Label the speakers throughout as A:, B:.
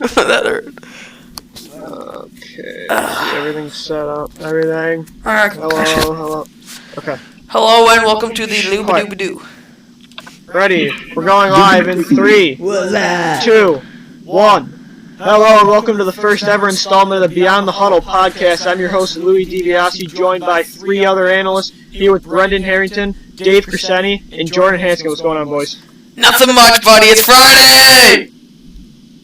A: That hurt.
B: Okay. See, everything's set up. Everything.
A: Alright.
B: Hello. Okay.
A: Hello and welcome to the Looba-Dooba-Doo.
B: Ready. We're going live in 3, 2, 1. Hello and welcome to the first ever installment of the Beyond the Huddle podcast. I'm your host, Louis DiBiase, joined by 3 other analysts here with Brendan Harrington, Dave Crescenti, and Jordan Hanscom. What's going on, boys?
A: Nothing much, buddy. It's Friday!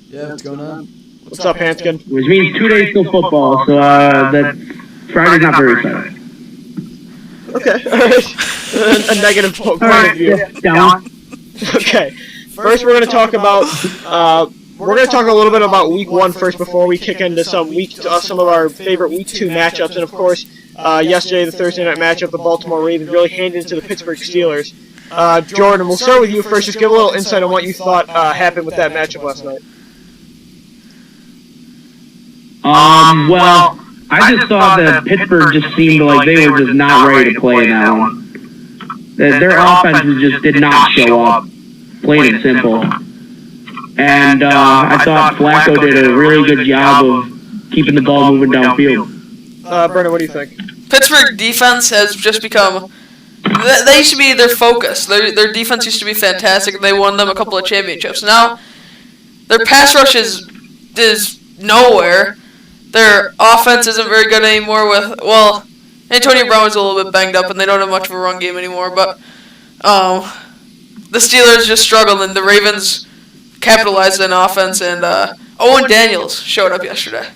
C: Yeah, what's going on?
B: What's up, Hanscom?
D: Which means 2 days till football, so that Friday's not very exciting.
B: Okay. A negative point of view.
D: Down.
B: Okay. First, we're going to talk about a little bit about Week 1 first before we kick into some of our favorite Week 2 matchups. And of course, yesterday the Thursday night matchup, the Baltimore Ravens really handed it to the Pittsburgh Steelers. Jordan, we'll start with you first. Just give a little insight on what you thought happened with that matchup last night.
D: Well, I just thought that Pittsburgh just seemed like they were just not ready to play in that one. Their offenses just did not show up, plain and simple. And I thought Flacco did a really good job of keeping the ball moving downfield.
B: Brennan, what do you think?
A: Pittsburgh defense has just become... They used to be their focus. Their defense used to be fantastic. They won them a couple of championships. Now, their pass rush is nowhere. Their offense isn't very good anymore Antonio Brown is a little bit banged up, and they don't have much of a run game anymore. But the Steelers just struggled, and the Ravens capitalized on offense, and Owen Daniels showed up yesterday.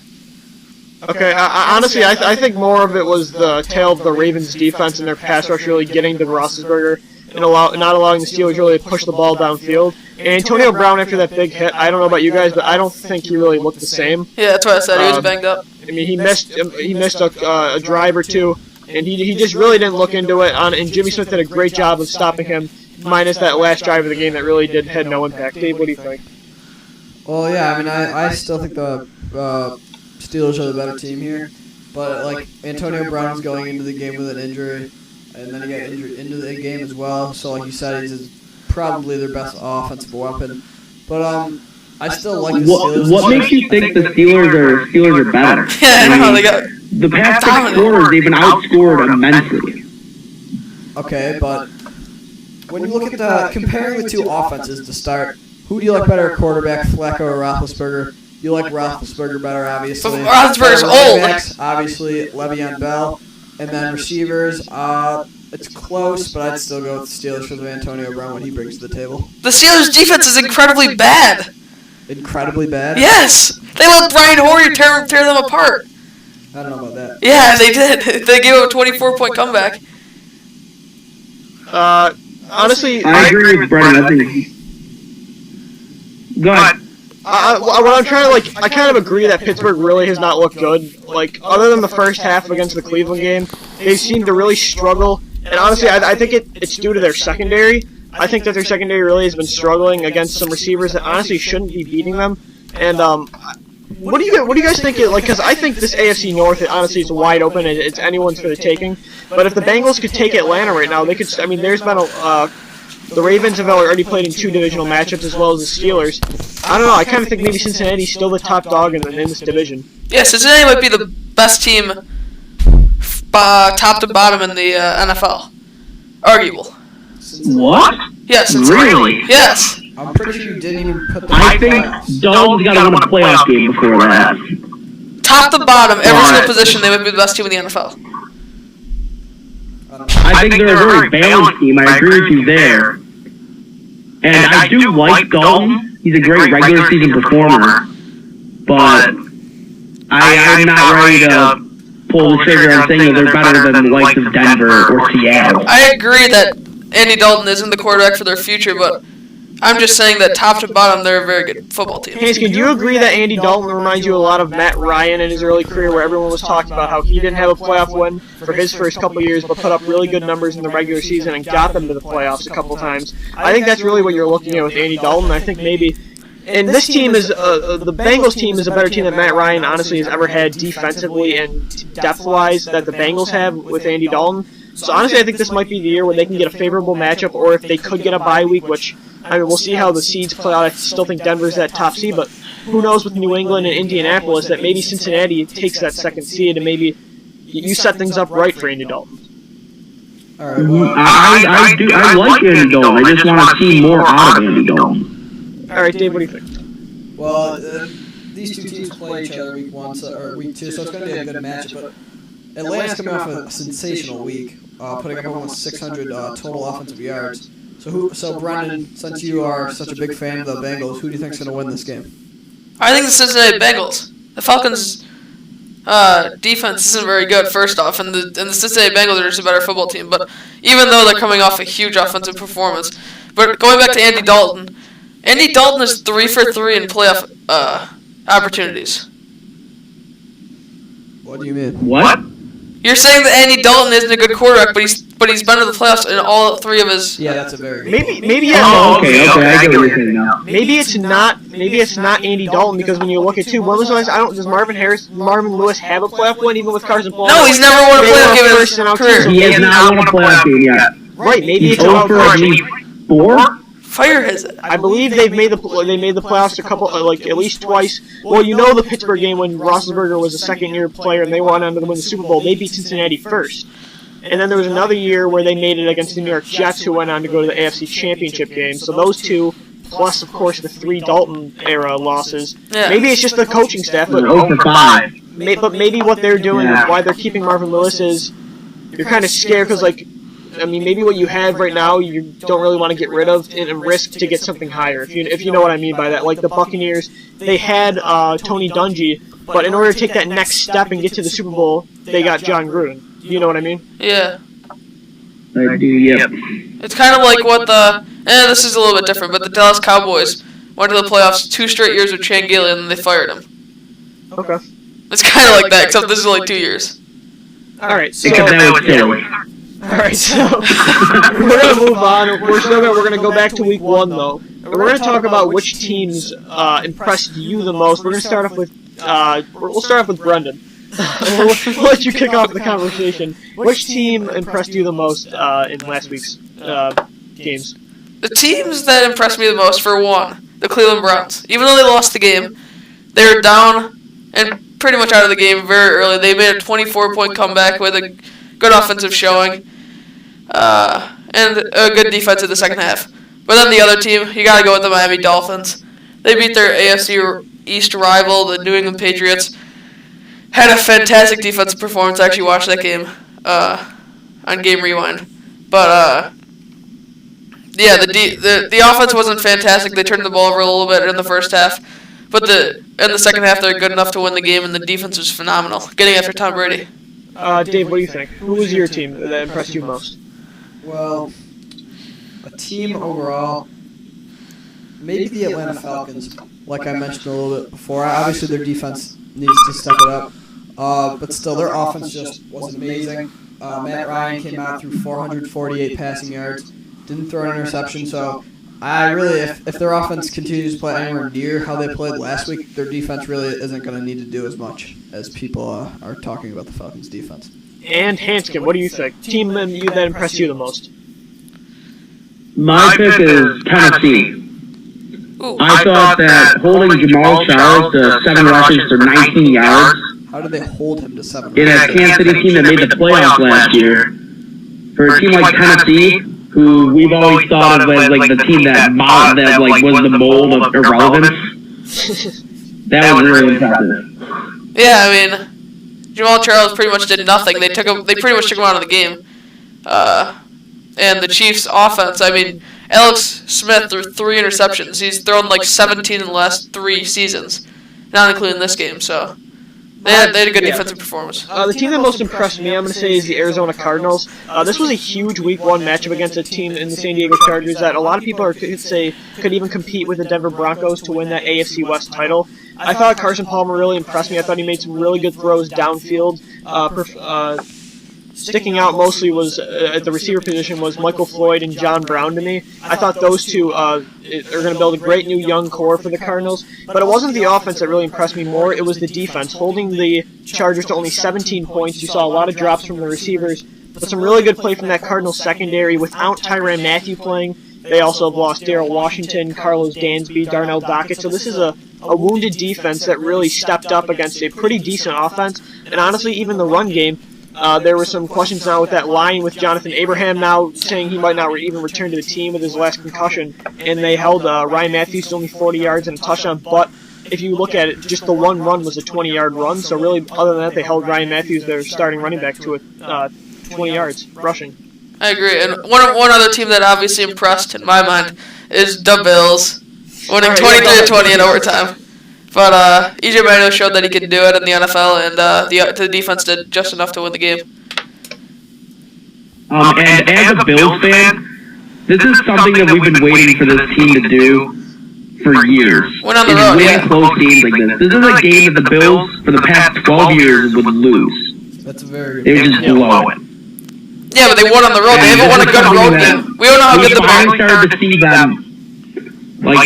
B: Okay, honestly, I think more of it was the tale of the Ravens' defense and their pass rush really getting to Roethlisberger and not allowing the Steelers really to push the ball downfield. And Antonio Brown, after that big hit, I don't know about you guys, but I don't think he really looked the same.
A: Yeah, that's what I said. He was banged up.
B: I mean, he missed a drive or two, and he just really didn't look into it. And Jimmy Smith did a great job of stopping him, minus that last drive of the game that really had no impact. Dave, what do you think?
C: Well, yeah, I mean, I still think the Steelers are the better team here, but like Antonio Brown is going into the game with an injury, and then he got injured into the game as well. So, like you said, he's probably their best offensive weapon. But I still like the Steelers.
D: What makes you think the Steelers are better?
A: Yeah, I know they got
D: the past 6 quarters they've been outscored immensely.
C: Okay, but when you look at comparing the two offenses to start, who do you like better at quarterback, Flacco or Roethlisberger? You like Roethlisberger better, obviously.
A: But Roethlisberger's old.
C: Backs, obviously, Le'Veon Bell. And then receivers, it's close, but I'd still go with the Steelers for the Antonio Brown, what he brings to the table.
A: The Steelers' defense is incredibly bad.
C: Incredibly bad?
A: Yes! They let Brian Hoyer tear them apart.
C: I don't know about that.
A: Yeah, they did. They gave up a 24-point comeback.
B: Honestly,
D: I agree with Brendan. I think. Go ahead.
B: What I'm trying to, I kind of agree that Pittsburgh really has not looked good. Like, other than the first half against the Cleveland game, they seem to really struggle. And honestly, I think it's due to their secondary. I think that their secondary really has been struggling against some receivers that honestly shouldn't be beating them. And what do you guys think? Because I think this AFC North, honestly, is wide open. It's anyone's for the taking. But if the Bengals could take Atlanta right now, they could. I mean, there's been the Ravens have already played in 2 divisional matchups as well as the Steelers. I don't know. I kind of think maybe Cincinnati's still the top dog in this division.
A: Yeah, Cincinnati might be the best team, top to bottom in the NFL. Arguable.
D: What?
A: Yes.
D: Really?
A: Yes.
C: I'm pretty sure you didn't even put the
D: I think Dalton's got to win a playoff game before that.
A: Top to bottom, every single position, they would be the best team in the NFL.
D: I think they're a very balanced team. I agree with you there. And I do like Dalton. He's a great regular season performer. But I'm not ready to pull the trigger on saying that they're better than the likes of Denver or Seattle.
A: I agree that Andy Dalton isn't the quarterback for their future, but I'm just saying that top to bottom, they're a very good football team.
B: Hanscom, do you agree that Andy Dalton reminds you a lot of Matt Ryan in his early career, where everyone was talking about how he didn't have a playoff win for his first couple of years, but put up really good numbers in the regular season and got them to the playoffs a couple times? I think that's really what you're looking at with Andy Dalton. I think maybe... And this team is, the Bengals team is a better team than Matt Ryan honestly has ever had defensively and depth-wise that the Bengals have with Andy Dalton. So honestly, I think this might be the year where they can get a favorable matchup, or if they could get a bye week, which I mean, we'll see how the seeds play out. I still think Denver's that top seed, but who knows with New England and Indianapolis that maybe Cincinnati takes that second seed and maybe you set things up right for Andy Dalton.
C: All right. Well,
D: I like Andy Dalton. I just want to see more out of Andy Dalton.
B: All right, Dave, what do you think?
C: well, these two teams play each other week 1 or week 2, so it's going to be a good matchup. But Atlanta's coming off a sensational week, putting up almost 600 total offensive yards. So Brendan, since you are such a big fan of the Bengals, who do you think is going to win this game?
A: I think the Cincinnati Bengals. The Falcons' defense isn't very good, first off, and the Cincinnati Bengals are just a better football team. But even though they're coming off a huge offensive performance, but going back to Andy Dalton is 3 for 3 in playoff opportunities.
C: What do you mean?
D: What?
A: You're saying that Andy Dalton isn't a good quarterback, but he's been to the playoffs in all 3 of his.
C: Yeah, that's a very good
B: maybe
D: Oh, okay, I get what you're saying now.
B: Maybe it's not Andy Dalton because when you look at when was the last does Marvin Lewis have a playoff win even with Carson Palmer?
A: No, he's never won a playoff game in his career.
D: He has not won a playoff game yet.
B: Right, maybe
D: He's
B: it's about
D: over at least 4.
A: Fire his.
B: I believe they made the playoffs a couple at least twice. Well, you know the Pittsburgh game when Roethlisberger was a second-year player and they went on to win the Super Bowl. They beat Cincinnati first, and then there was another year where they made it against the New York Jets, who went on to go to the AFC Championship game. So those two, plus of course the 3 Dalton era losses.
A: Yeah.
B: Maybe it's just the coaching staff, but
D: 0 for 5.
B: But maybe what they're doing, why they're keeping Marvin Lewis is you're kind of scared because maybe what you have right now you don't really want to get rid of and risk to get something higher. If you know what I mean by that, like the Buccaneers, they had Tony Dungy, but in order to take that next step and get to the Super Bowl, they got John Gruden. You know what I mean?
A: Yeah.
D: I do, yep.
A: It's kind of like what this is a little bit different, but the Dallas Cowboys went to the playoffs 2 straight years with Chan Gailey and then they fired him.
B: Okay.
A: It's kind of like that, except this is only 2 years.
B: All right. So
D: Except that was silly.
B: Alright, so we're going to move on. We're going to go back to week 1, though. And we're going to talk about which teams impressed you the most. We're going to start off with we'll start off with Brendan. we'll let you kick off the conversation. Which team impressed you the most in last week's games?
A: The teams that impressed me the most, for one, the Cleveland Browns. Even though they lost the game, they were down and pretty much out of the game very early. They made a 24-point comeback with a good offensive showing, and a good defense in the second half. But then the other team, you gotta go with the Miami Dolphins. They beat their AFC East rival, the New England Patriots. Had a fantastic defensive performance. I actually watched that game on Game Rewind. But yeah, the offense wasn't fantastic. They turned the ball over a little bit in the first half, but in the second half they're good enough to win the game, and the defense was phenomenal, getting after Tom Brady.
B: Dave, what do you think? Who was your team that impressed you most?
C: Well, a team overall, maybe the Atlanta Falcons. Like I mentioned a little bit before, obviously their defense needs to step it up, but still their offense just was amazing. Matt Ryan came out through 448 passing yards, didn't throw an interception, so I really, if their offense continues to play anywhere near how they played last week, their defense really isn't going to need to do as much as people are talking about the Falcons' defense.
B: And Hanskin, what do you think? Team that impressed you the most?
D: My pick is Tennessee.
A: Ooh.
D: I thought that holding Jamal Charles to 7 rushes for 19 yards
C: How did they hold him to 7?
D: in a Kansas City team that made the playoffs last year, for a team like Tennessee, who we've always thought of as like the team that was the mold of irrelevance, that was really impressive.
A: Yeah, I mean, Jamal Charles pretty much did nothing. They pretty much took him out of the game. And the Chiefs' offense, I mean, Alex Smith threw 3 interceptions. He's thrown like 17 in the last 3 seasons, not including this game. So they had a good defensive performance.
B: The team that most impressed me, I'm going to say, is the Arizona Cardinals. This was a huge Week 1 matchup against a team in the San Diego Chargers that a lot of people could even compete with the Denver Broncos to win that AFC West title. I thought Carson Palmer really impressed me. I thought he made some really good throws downfield. Sticking out mostly was at the receiver position was Michael Floyd and John Brown to me. I thought those two are going to build a great new young core for the Cardinals. But it wasn't the offense that really impressed me more. It was the defense, holding the Chargers to only 17 points. You saw a lot of drops from the receivers, but some really good play from that Cardinals secondary without Tyrann Mathieu playing. They also have lost Darrell Washington, Carlos Dansby, Darnell Dockett. So this is a wounded defense that really stepped up against a pretty decent offense. And honestly, even the run game, there were some questions now with that line with Jonathan Abraham now saying he might not even return to the team with his last concussion. And they held Ryan Matthews to only 40 yards and a touchdown. But if you look at it, just the one run was a 20-yard run. So really, other than that, they held Ryan Matthews, their starting running back, to 20 yards rushing.
A: I agree. And one other team that obviously impressed in my mind is the Bills, winning 23-20 in overtime. But E.J. Manuel showed that he could do it in the NFL, and the defense did just enough to win the game.
D: And as a Bills fan, this is something that we've been waiting for this team to do for years.
A: Went on the road,
D: yeah. Close games like this. This is a game that the Bills, for the past 12 years, would lose.
C: That's very.
D: They would just blow it.
A: Yeah, but they won on the road. They haven't won a good road game. We don't know how good the Bills
D: started to see them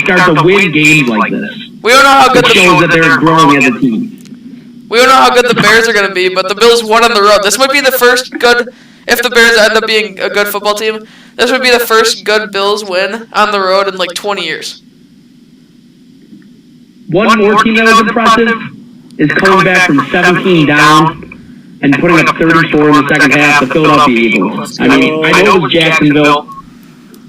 D: start to win games like this.
A: We don't know how good
D: it shows that they're growing as a team.
A: We don't know how good the Bears are going to be, but the Bills won on the road. This might be the first good, if the Bears end up being a good football team, this would be the first good Bills win on the road in like 20 years.
D: One more team that was impressive is coming back from 17 down and putting up 34 in the second half, the Philadelphia Eagles. I mean, I know it was Jacksonville,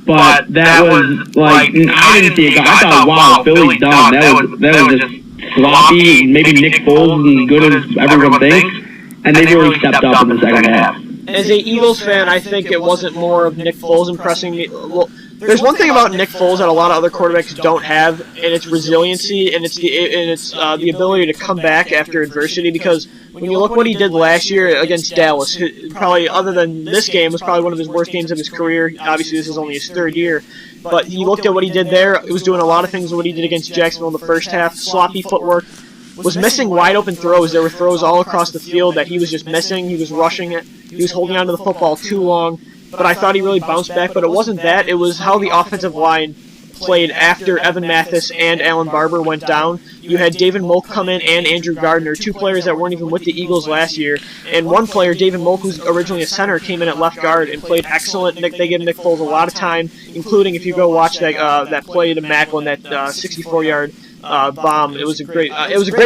D: but that was like, I didn't see it. I thought, wow, Philly's done. That was just sloppy. Maybe Nick Foles isn't as good as everyone thinks, and they really stepped up in the second half.
B: As a Eagles fan, I think it wasn't more of Nick Foles impressing me. Well, there's one thing about Nick Foles that a lot of other quarterbacks don't have, and it's resiliency, and it's the ability to come back after adversity. Because when you look what he did last year against Dallas, probably other than this game, was probably one of his worst games of his career. Obviously, this is only his third year, but you looked at what he did there. It was doing a lot of things what he did against Jacksonville in the first half. Sloppy footwork, was missing wide open throws. There were throws all across the field that he was just missing. He was rushing it. He was holding on to the football too long. But I thought he really bounced back. But it wasn't that. It was how the offensive line played after Evan Mathis and Alan Barber went down. You had David Moak come in and Andrew Gardner, two players that weren't even with the Eagles last year. And one player, David Moak, who's originally a center, came in at left guard and played excellent. They gave Nick Foles a lot of time, including if you go watch that play to Macklin, that 64-yard bomb. It was a great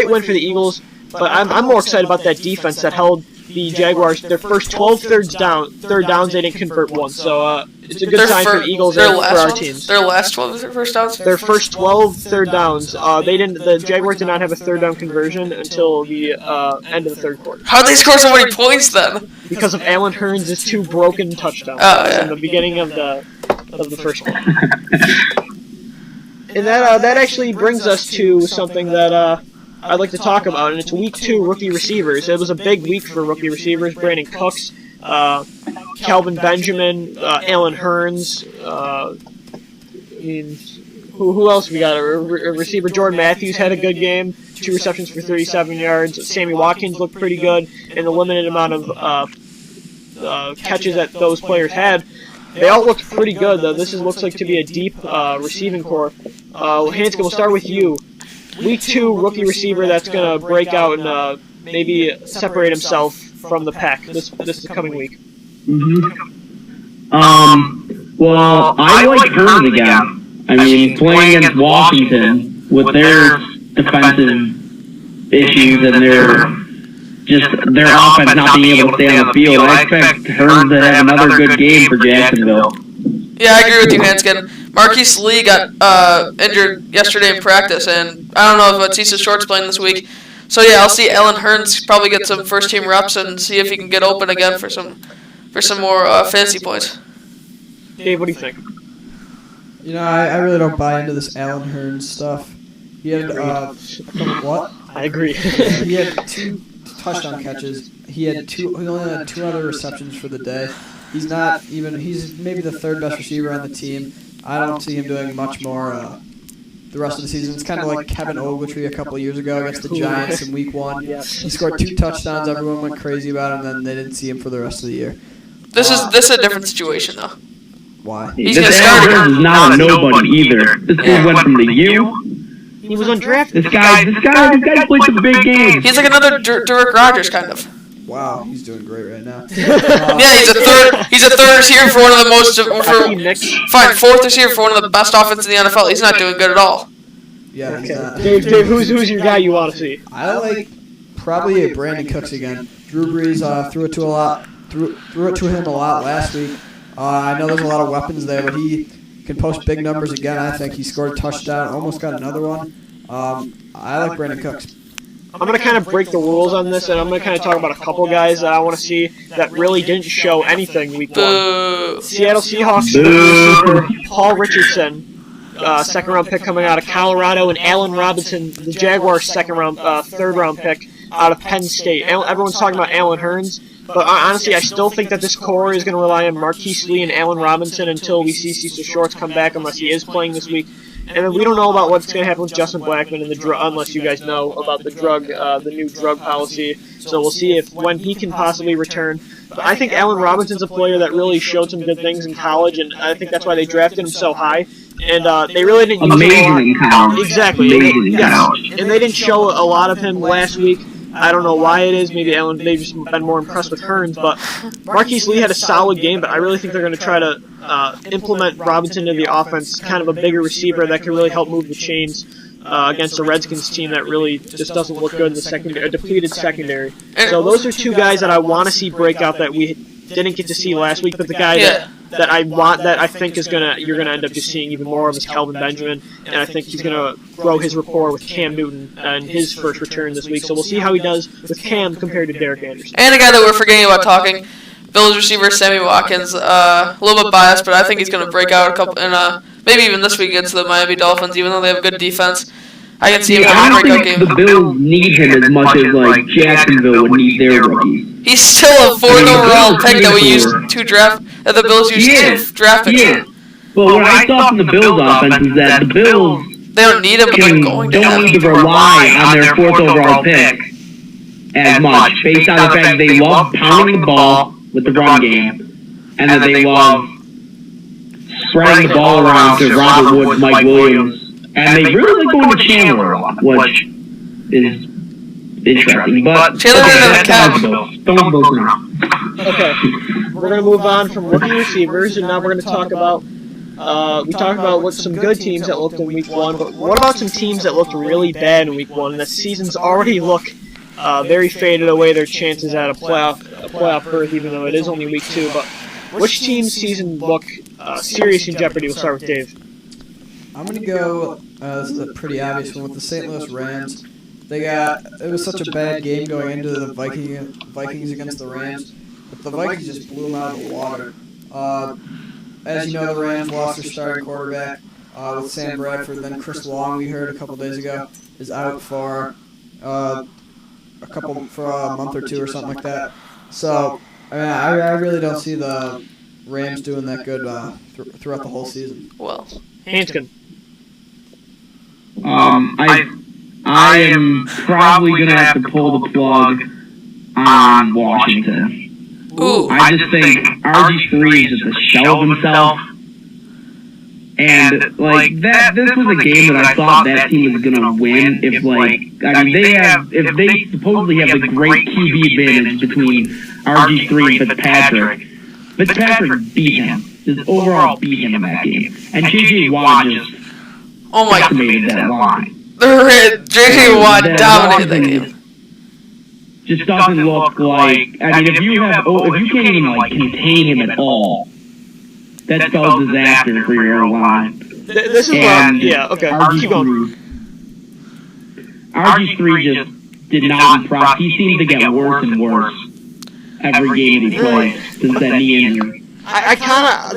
B: win for the Eagles. But I'm more excited about that defense that held the Jaguars, their first 12 third downs, they didn't convert one. So it's a good sign for the Eagles and for our teams.
A: Their last 12 first downs?
B: Their first 12 third downs. The Jaguars did not have a third down conversion until the end of the third quarter.
A: How'd they score so many points then?
B: Because of Allen Hurns' two broken touchdowns in the beginning of the first quarter. And that actually brings us to something that I'd like to talk about, and it's Week 2 rookie receivers. It was a big week for rookie receivers. Brandon Cooks, Calvin Benjamin, Allen Hurns. Who else we got? A receiver, Jordan Matthews, had a good game. 2 receptions for 37 yards. Sammy Watkins looked pretty good in the limited amount of catches that those players had. They all looked pretty good, though. This looks like to be a deep receiving core. Hanscom, we'll start with you. Week 2 rookie receiver that's going to break out and maybe separate himself from the pack this coming week.
D: Well, I like Hurns again. I mean, playing against Washington with their defensive issues and their offense not being able to stay on the field, I expect Hurns to have another good game for Jacksonville.
A: Yeah, I agree with you, Hanskin. Marquise Lee got injured yesterday in practice, and I don't know if Matisse Short's playing this week. So yeah, I'll see Allen Hurns probably get some first-team reps and see if he can get open again for some more fantasy points.
B: Dave, what do you think?
C: You know, I really don't buy into this Allen Hurns stuff. He had what?
B: I agree.
C: He had 2 touchdown catches. He only had 2 other receptions for the day. He's maybe the 3rd best receiver on the team. I don't see him doing much more the rest of the season. It's kind of like Kevin Ogletree a couple of years ago against the Giants in Week 1. He scored 2 touchdowns. Everyone went crazy about him, and then they didn't see him for the rest of the year.
A: This is a different situation, though.
C: Why?
A: He's going to start.
D: Is not a nobody either. This dude went from the U.
B: He was undrafted.
D: This guy played some big games.
A: He's like another Derrick Rogers, kind of.
C: Wow, he's doing great right now.
A: Yeah, he's a third receiver for one of the most. Fourth receiver for one of the best offenses in the NFL. He's not doing good at all.
C: Yeah, he's not.
B: Dave, who's your guy you want to see?
C: I like probably Brandon Cooks again. Drew Brees threw it to him a lot last week. I know there's a lot of weapons there, but he can post big numbers again. I think he scored a touchdown, almost got another one. I like Brandon Cooks.
B: I'm going to kind of break the rules on this, and I'm going to kind of talk about a couple guys that I want to see that really didn't show anything week 1. Seattle Seahawks receiver Paul Richardson, second-round pick coming out of Colorado, and Allen Robinson, the Jaguars' third-round pick out of Penn State. Everyone's talking about Allen Hurns, but honestly, I still think that this core is going to rely on Marquise Lee and Allen Robinson until we see Cecil Shorts come back, unless he is playing this week. And then we don't know about what's going to happen with Justin Blackmon and unless you guys know about the new drug policy. So we'll see when he can possibly return. But I think Allen Robinson's a player that really showed some good things in college, and I think that's why they drafted him so high. And they really didn't use him a lot. Exactly. And they didn't show a lot of him last week. I don't know why it is. Maybe they've just been more impressed with Hurns. But Marquise Lee had a solid game, but I really think they're going to try to implement Robinson into the offense, kind of a bigger receiver that can really help move the chains against the Redskins team that really just doesn't look good in the secondary, a depleted secondary. So those are two guys that I want to see break out that we didn't get to see last week, but the guy that I think you're gonna end up just seeing even more of is Kelvin Benjamin, and I think he's gonna grow his rapport with Cam Newton in his first return this week. So we'll see how he does with Cam compared to Derek Anderson.
A: And a guy that we're forgetting about talking, Bills receiver Sammy Watkins. A little bit biased, but I think he's gonna break out maybe even this week against the Miami Dolphins, even though they have good defense. I can see him having a breakout game.
D: The Bills need him as much as Jacksonville would need their rookies.
A: He's still a 4th overall pick that the Bills used to draft picks.
D: Yeah. But what I saw from the Bills offense is that the Bills
A: they don't need him, but they're going to
D: don't need to rely on their 4th overall pick as much, based on the fact that they love pounding the ball with the run game, and that they love spreading the ball around to Robert Woods, Mike Williams. And they really like going to Chandler a lot, which is interesting. But
B: Okay, we're going to move on from rookie receivers, and now we're going to talk about we talked about some good teams that looked in Week 1, but what about some teams that looked really bad in Week 1, and that seasons already look very faded away their chances at a playoff berth, even though it is only Week 2. But which team's season look serious in jeopardy? We'll start with Dave.
C: I'm going to go, this is a pretty obvious one, with the St. Louis Rams. It was such a bad game going into the Vikings against the Rams, but the Vikings just blew them out of the water. As you know, the Rams lost their starting quarterback with Sam Bradford. Then Chris Long, we heard a couple days ago, is out for a month or two or something like that. So, I really don't see the Rams doing that good throughout the whole season.
A: Well,
B: Hanskin.
D: I am probably going to have to pull the plug on Washington.
A: Ooh.
D: I just think RG3 is just a shell of himself. And, this was a game that I thought that team was going to win if they supposedly have the great QB advantage between RG3 and Fitzpatrick. Fitzpatrick beat him. Just overall beat him in that game. And J.J. Watt just decimated that line.
A: J.J. Watt dominated that game.
D: Just doesn't look like. If you can't even contain him at all, that spells disaster for your own line.
B: This is okay. Keep going.
D: RG3 just did not impress. He seemed to get worse and worse every game he played since that knee injury.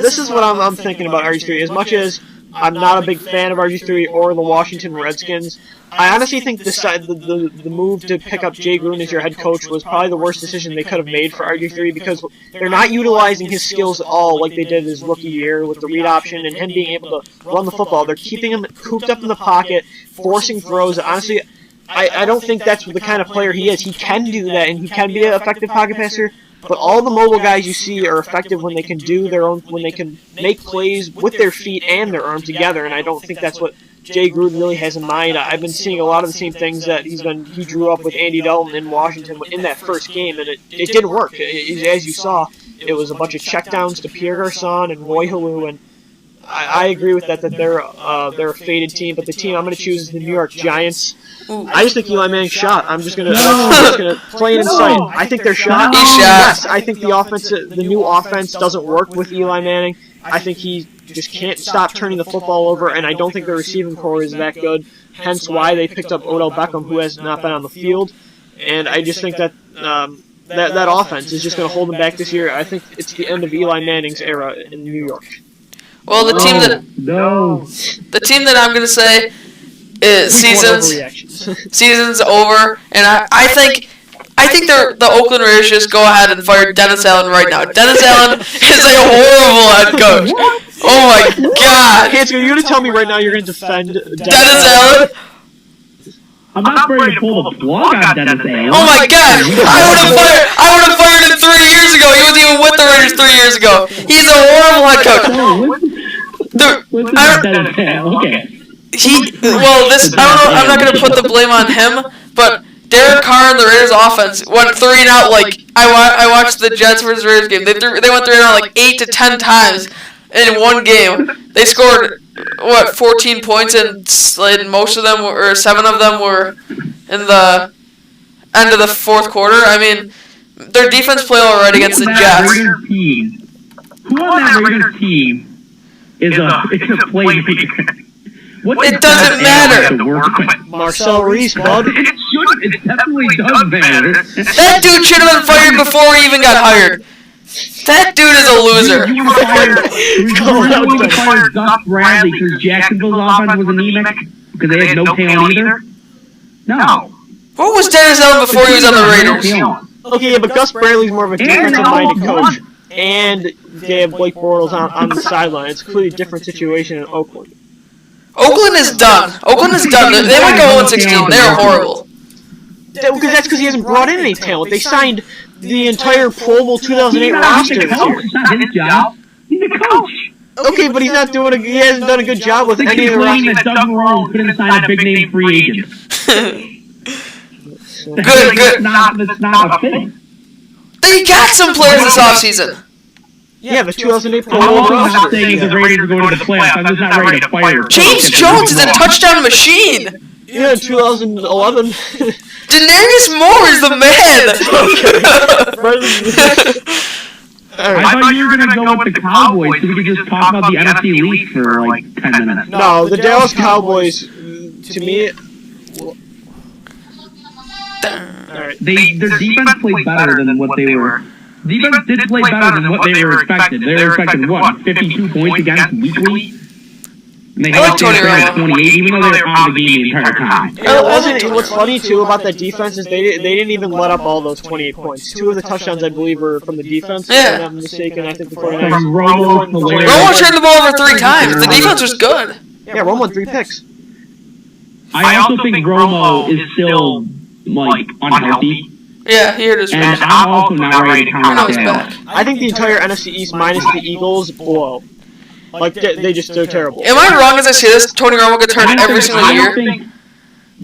B: This is what I'm thinking about RG3. As much as I'm not a big fan of RG3 or the Washington Redskins, I honestly think the move to pick up Jay Gruden as your head coach was probably the worst decision they could have made for RG3, because they're not utilizing his skills at all like they did his rookie year with the read option and him being able to run the football. They're keeping him cooped up in the pocket, forcing throws. Honestly, I don't think that's the kind of player he is. He can do that, and he can be an effective pocket passer. But all the mobile guys you see are effective when they can when they can make plays with their feet and their arms together, and I don't think that's what Jay Gruden really has in mind. I've been seeing a lot of the same things that he drew up with Andy Dalton in Washington in that first game, and it didn't work. As you saw, it was a bunch of checkdowns to Pierre Garçon and Roy Halou, and I agree with that they're a faded team, but the team I'm going to choose is the New York Giants. I just think Eli Manning's shot. I'm just gonna play it in sight. I think they're shot.
A: He's shot.
B: Yes, I think the new offense doesn't work with Eli Manning. I think he just can't stop turning the football over, and I don't think the receiving core is that good. Hence why they picked up Odell Beckham, who has not been on the field. And I just think that that offense is just going to hold them back this year. I think it's the end of Eli Manning's era in New York.
A: Well, the team that I'm going to say is season's over, and I think the Oakland Raiders should just go ahead and fire Dennis Allen right now. Dennis Allen is a horrible head coach. Oh my God!
B: Hanson, you're going to tell me right now you're going to defend
A: Dennis Allen?
D: I'm not ready to pull the plug on Dennis Allen.
A: Oh my God! I would have fired him 3 years ago. He wasn't even with the Raiders 3 years ago. He's a horrible head coach.
D: Okay.
A: I'm not gonna put the blame on him, but Derek Carr and the Raiders offense went 3 and out. Like I watched the Jets versus Raiders game. They went 3 and out like 8 to 10 times in one game. They scored 14 points, and most of them or 7 of them were in the end of the fourth quarter. I mean, their defense played all right against the Jets.
D: Who on that Raiders team is a playmaker?
A: It doesn't matter.
B: Marcel Reese, bud.
D: It definitely does matter.
A: That dude should have been fired before he even got hired. That dude is a loser.
D: You fired Gus Bradley because Jacksonville's offense was anemic because they had no talent either? No.
A: What was Dennis Allen before he was on the Raiders?
B: Okay, but Gus Bradley's more of a defensive-minded coach. And they have Blake Bortles on the sideline. It's a completely different situation in Oakland.
A: Oakland is done. They might go 0-16. They're horrible.
B: That's because he hasn't brought in any talent. They signed the entire Pro Bowl 2008 roster this year.
D: It's not his job. He's a coach.
B: Okay, but he hasn't done a good job with any of the
D: roster. That Doug Marrone couldn't sign a big name free agent.
A: Good.
D: That's not a thing.
A: They got some players this offseason.
B: Yeah, the 2008 Pro
D: Bowl
B: roster.
D: I'm not saying the Raiders are going to the playoffs. I'm just not ready to fire.
A: James Jones is a touchdown machine.
B: Yeah, in 2011.
A: Denarius Moore is the man.
D: I thought you were going to go with the Cowboys so we could just talk about the NFC League for like 10 minutes.
B: No, the Dallas Cowboys, to me...
D: Their defense played better than what they were. Defense did play better than what they were expected. They were expected, 52 points against weekly? And they got 28, even though they were on the game the entire time.
B: What's funny, too, about that defense is they didn't even let up all those 28 points. 2 of the touchdowns, I believe, were from the defense.
A: Yeah.
B: If I'm not mistaken, I think the 49ers.
A: Romo turned the ball over 3 times. The defense was good.
B: Yeah, Romo had 3 picks.
D: I also think Romo is still, unhealthy.
A: Yeah, he hurt his
D: wrist. And I'm also not ready to count
A: back.
B: I think the entire NFC East minus the Eagles blow. They're terrible.
A: Am I wrong as I say this? Tony Romo gets hurt every single year?
D: I don't think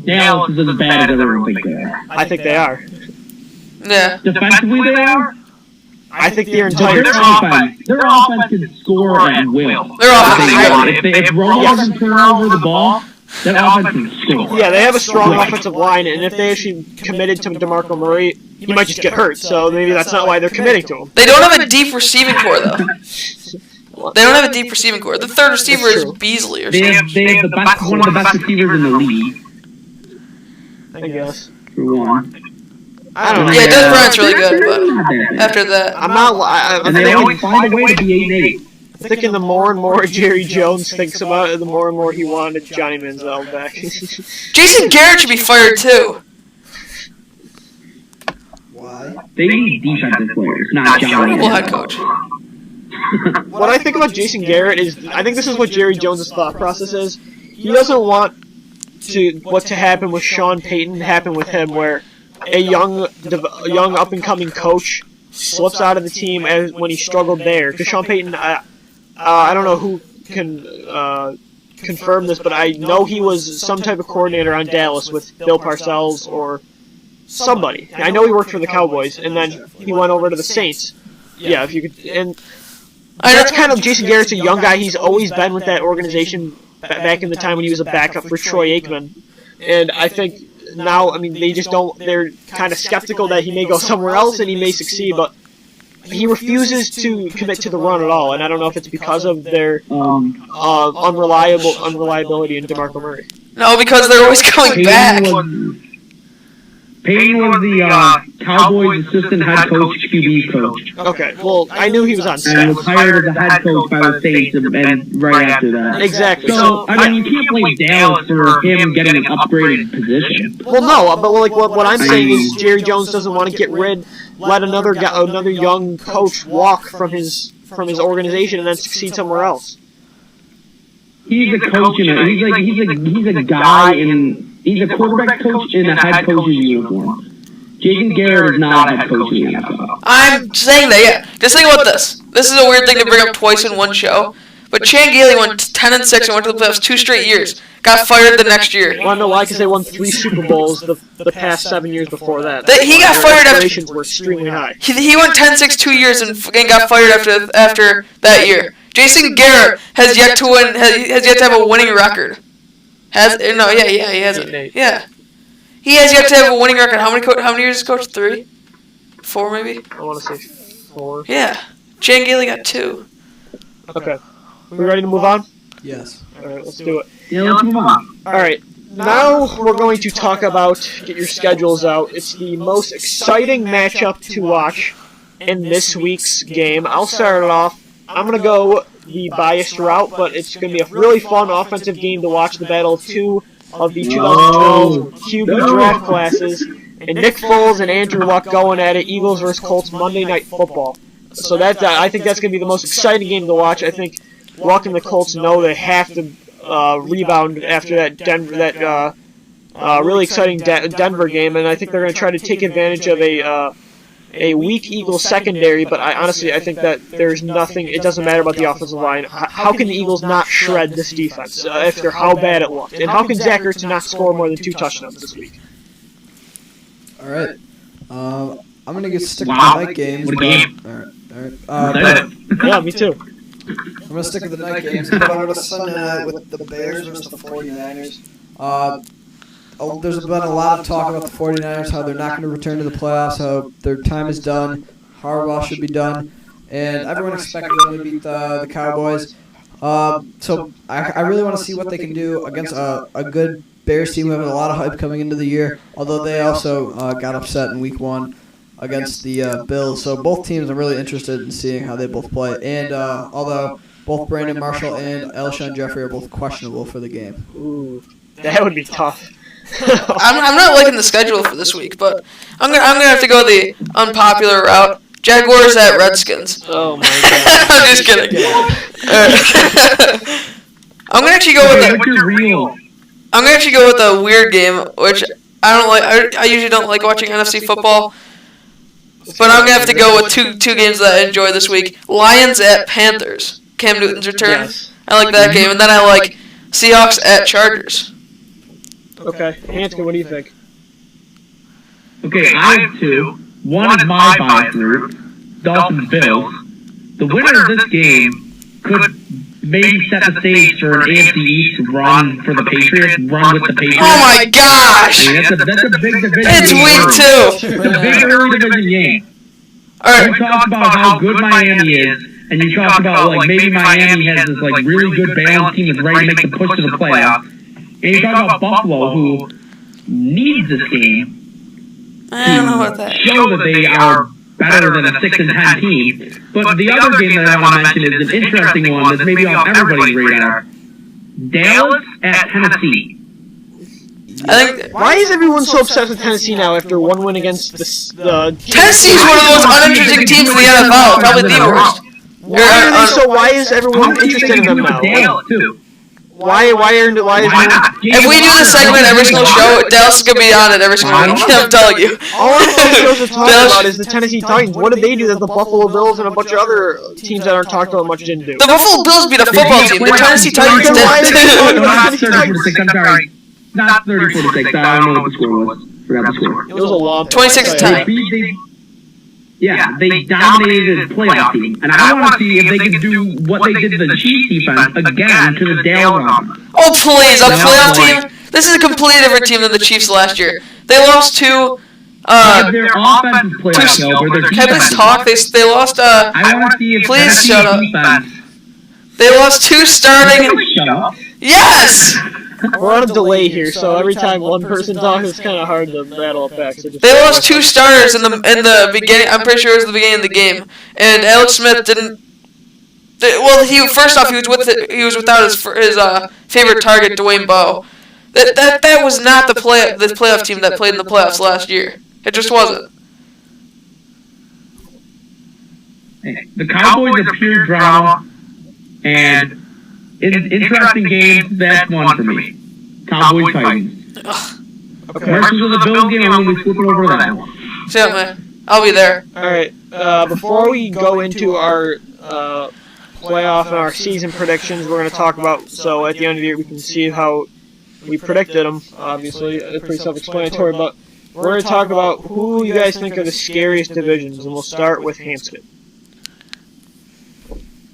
D: Dallas is as bad as everyone thinks they are.
B: I think they are.
A: Yeah.
D: Defensively they are?
B: I think their entire
D: their offense can score at will.
A: Their offense
D: If Romo doesn't turn over the ball, that offense can score.
B: Yeah, they have a strong offensive line, and if they actually committed to DeMarco Murray, he might just get hurt, so maybe that's not why they're committing to him.
A: They don't have a deep receiving core, though. They don't have a deep receiving core. The third receiver is Beasley or something.
D: They have one of the best receivers in the league.
B: I guess.
D: For one.
B: I don't know.
A: Yeah, Des Bryant's really good, but after that...
D: And they always find a way to be 8-8.
B: I'm thinking the more and more Jerry Jones thinks about it, the more and more he wanted Johnny Manziel back.
A: Jason Garrett should be fired, too.
C: Why?
D: They need defensive players, not Johnny.
A: Horrible head coach.
B: What I think about Jason Garrett is, I think this is what Jerry Jones' thought process is. He doesn't want what to happen with Sean Payton happen with him, where a young up-and-coming coach slips out of the team when he struggled there. Because Sean Payton, I don't know who can confirm this, but I know he was some type of coordinator on Dallas with Bill Parcells or somebody. I know he worked for the Cowboys, and then he went over to the Saints. Yeah, if you could, and that's kind of Jason Garrett's a young guy. He's always been with that organization back in the time when he was a backup for Troy Aikman, and I think now, I mean, they just don't. They're kind of skeptical that he may go somewhere else and he may succeed, but he refuses to commit to the run at all, and I don't know if it's because of their unreliability in DeMarco Murray.
A: No, because they're always going back.
D: Payne was the Cowboys' assistant head coach, QB coach.
B: Okay, well, I knew he was on staff.
D: And was hired as a head coach by the Saints and right after that.
B: Exactly.
D: So, I mean, you can't blame Dallas for him getting an upgraded position.
B: Well, no, but like what I'm saying is Jerry Jones doesn't want to let another young coach walk from his organization and then succeed somewhere else.
D: He's a coach he's a guy he's a quarterback coach in a head coach's uniform. Jason Garrett is not a head coach in the NFL.
A: I'm saying that, yeah. Just think about this. This is a weird thing to bring up twice in one show. But Chan Gailey went 10-6 and went to the playoffs 2 straight years. Got fired the next year.
B: Well, no, why? Because they won 3 Super Bowls the past 7 years before that.
A: He got fired after.
B: Expectations were extremely high.
A: He went 10-6 2 years and got fired after that year. Jason Garrett has yet to win. Has yet to have a winning record. He hasn't. Yeah, he has yet to have a winning record. How many years has he coached? 3, 4 maybe.
B: I want to say 4.
A: Yeah, Chan Gailey got 2.
B: Okay, we ready to move on?
C: Yes.
B: All right, let's do it.
D: Yeah, let's move on.
B: All right, now we're going to talk about, get your schedules out. It's the most exciting matchup to watch in this week's game. I'll start it off. I'm going to go the biased route, but it's going to be a really fun offensive game to watch, the battle of 2 of the 2012 QB draft classes, and Nick Foles and Andrew Luck going at it, Eagles versus Colts, Monday Night Football. So I think that's going to be the most exciting game to watch. I think Luck and the Colts know they have to rebound after that really exciting Denver game, and I think they're going to try to take advantage of a weak Eagles secondary, but I think that there's nothing, it doesn't matter about the offensive line. How can the Eagles not shred this defense after how bad it looked? And how can Zach Ertz not score more than 2 touchdowns this week?
C: All right. I'm going to get stick with the night games.
D: What a game.
C: All right.
B: Yeah, me too.
C: I'm going to stick with the night games. I'm going to go to Sunday night with the Bears versus the 49ers. There's been a lot of talk about the 49ers, how they're not going to return to the playoffs, how their time is done, Harbaugh should be done, and everyone expected them to beat the Cowboys. So I really want to see what they can do against a good Bears team who have a lot of hype coming into the year, although they also got upset in Week 1 against the Bills. So both teams are really interested in seeing how they both play, and although both Brandon Marshall and Alshon Jeffrey are both questionable for the game.
B: Ooh, that would be tough.
A: I'm not liking the schedule for this week, but I'm gonna have to go the unpopular route. Jaguars at Redskins.
B: Oh my god!
A: I'm just kidding. I'm gonna actually go with the weird game, which I don't like. I usually don't like watching NFC football, but I'm gonna have to go with two games that I enjoy this week. Lions at Panthers. Cam Newton's return.
B: Yes.
A: I like that game, and then I like Seahawks at Chargers.
B: Okay, Hanskin, what do you think?
D: Okay, I have 2. One is my bias route, Dolphins Bills. The winner of this game could maybe set the stage for an AFC East run for the Patriots, run with the Patriots.
A: Oh my gosh!
D: I mean, that's a big division
A: It's
D: game.
A: week 2!
D: It's a big early division game.
A: Alright.
D: You talk about how good Miami is, and you talk about like maybe Miami has this like really good balanced team that's ready to make the push to the playoffs. And you talk about Buffalo, who needs this game
A: I don't know about that.
D: show that they are better than a 6-10 team. But the other game that I want to mention is an interesting one that's maybe off everybody's radar. Dallas at Tennessee.
A: I think
B: Why is everyone so obsessed with Tennessee now after one win against the
A: Tennessee's one of the most uninteresting teams in the NFL, probably the worst.
B: Why is everyone interested in them now?
D: Dallas too.
B: Why is
D: not?
A: If we do this segment every single show, Dallas is gonna be on it every single week. I'm telling you.
B: all our shows are talking about is the Tennessee Titans. What did they do that the Buffalo Bills and a bunch of other teams that aren't talked about much didn't do?
A: The Buffalo Bills beat a football team. The Tennessee Titans
B: Then why are they talking
A: did.
B: about
D: Not
B: the Tennessee
D: 30-46, I'm sorry. Not 30-46, I don't know what the score was. Forgot the score.
B: It was a long
A: 26-10.
D: They dominated the playoff team. And I want to see if they can do what they did to the Chiefs defense again to the Dallas offense.
A: Oh please, a playoff team. This is a completely different team than the Chiefs last year. They lost to.
D: Their offense is playoff caliber. Their
A: Can I
D: defense
A: please talk? They lost.
D: I want to see if
A: Please
D: Tennessee's
A: shut up.
D: defense.
A: They lost 2 starting.
D: Shut up.
A: Yes.
B: We're on a delay here, so every time one person talks, it's kind of hard to battle it back. So just
A: They lost 2 starters in the beginning. I'm pretty sure it was the beginning of the game, and Alex Smith didn't. Well, he was without his favorite target, Dwayne Bowe. That was not the playoff team that played in the playoffs last year. It just wasn't.
D: The Cowboys are pure drama, and in interesting games, that's one for me. Cowboys Titans.
B: Okay.
D: Versus the Bills game, I'm going to be flipping over that one.
A: So, man, I'll be there.
B: All right. Before we go into our playoff and our season predictions, we're going to talk about. So at the end of the year, we can see how we predicted them. Obviously, it's pretty self-explanatory. But we're going to talk about who you guys think are the scariest divisions, and we'll start with Hanscom.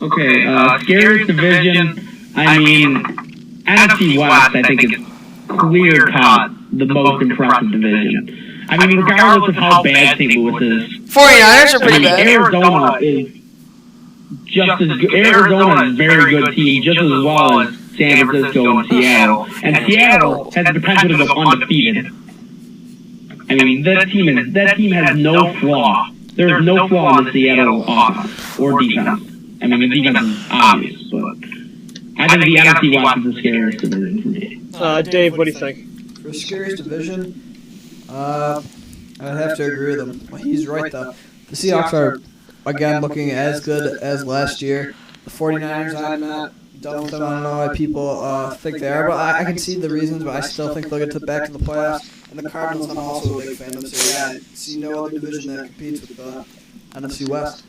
D: Okay, scariest division. I mean, NFC West, I think, is clear-cut the most impressive division. I mean, regardless of how bad St. Louis is.
A: 49ers are pretty bad.
D: Arizona is just as good. Arizona is a very good team, just as well as San Francisco and Seattle. And Seattle has the potential to go undefeated. I mean, that team has no flaw. There's no flaw in the Seattle offense or defense. I mean, the defense is obvious, but I think the NFC West is the scariest division for me.
B: Dave, what do you think?
C: For scariest division, I'd have to agree with him. He's right, though. The Seahawks are, again, looking as good as last year. The 49ers, I'm not done with them. I don't know why people think they are, but I can see the reasons, but I still think they'll get back to the playoffs. And the Cardinals, I'm also a big fan of, so yeah, I see no other division that competes with the NFC West.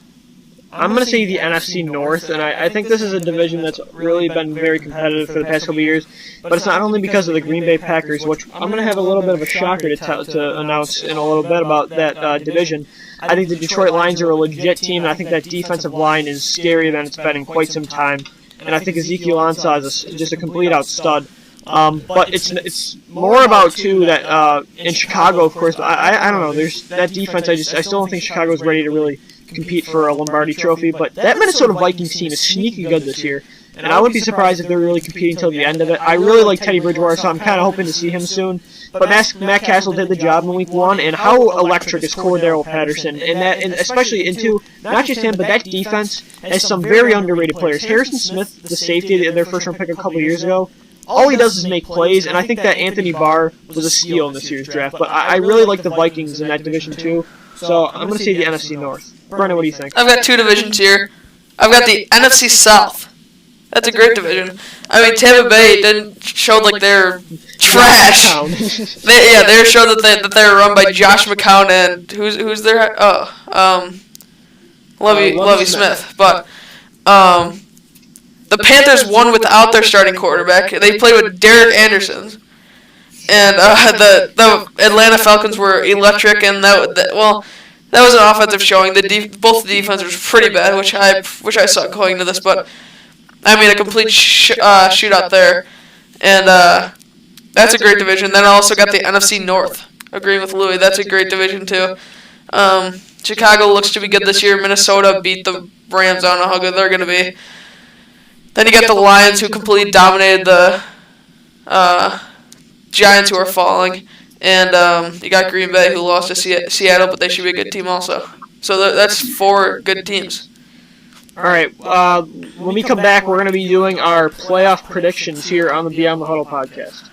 B: I'm going to say the NFC North, and I think this is a division that's really been very competitive for the past couple of years, but it's not only because of the Green Bay Packers, which I'm going to have a little bit of a shocker to announce in a little bit about that division. I think the Detroit Lions are a legit team, and I think that defensive line is scarier than it's been in quite some time, and I think Ezekiel Ansah is just a complete-out stud. But it's more about, too, that in Chicago, of course, but I don't know, there's that defense, I still don't think Chicago's ready to really compete for a Lombardi trophy, but that Minnesota Vikings team is sneaky good this year, and I wouldn't be surprised if they're really competing until the end of it. I really like Teddy Bridgewater, so I'm kind of hoping to see him soon, but Matt Castle did the job in week 1, and how electric is Cordero Patterson, and especially into, not just him, but that defense has some very underrated players. Harrison Smith, the safety, their first-round pick a couple of years ago, all he does is make plays, and I think that Anthony Barr was a steal in this year's draft, but I really like the Vikings in that division too, so I'm going to say the NFC North. Brennan, what do you think?
A: I've got 2 divisions here. I've got the NFC South. That's a great division. I mean, Tampa Bay didn't show like they're trash. They showed that they're run by Josh McCown and who's their Lovie Smith. But the Panthers won without their starting quarterback. They played with Derek Anderson. And the Atlanta Falcons were electric, and that was an offensive showing. Both the defenses were pretty bad, which I saw going into this, but I mean a complete shootout there, and that's a great division. Then I also got the NFC North. Agreeing with Louis, that's a great division too. Chicago looks to be good this year. Minnesota beat the Rams. I don't know how good they're going to be. Then you got the Lions, who completely dominated the Giants, who are falling. And you got Green Bay, who lost to Seattle, but they should be a good team also. So that's 4 good teams.
B: All right. When we come back, we're going to be doing our playoff predictions here on the Beyond the Huddle podcast.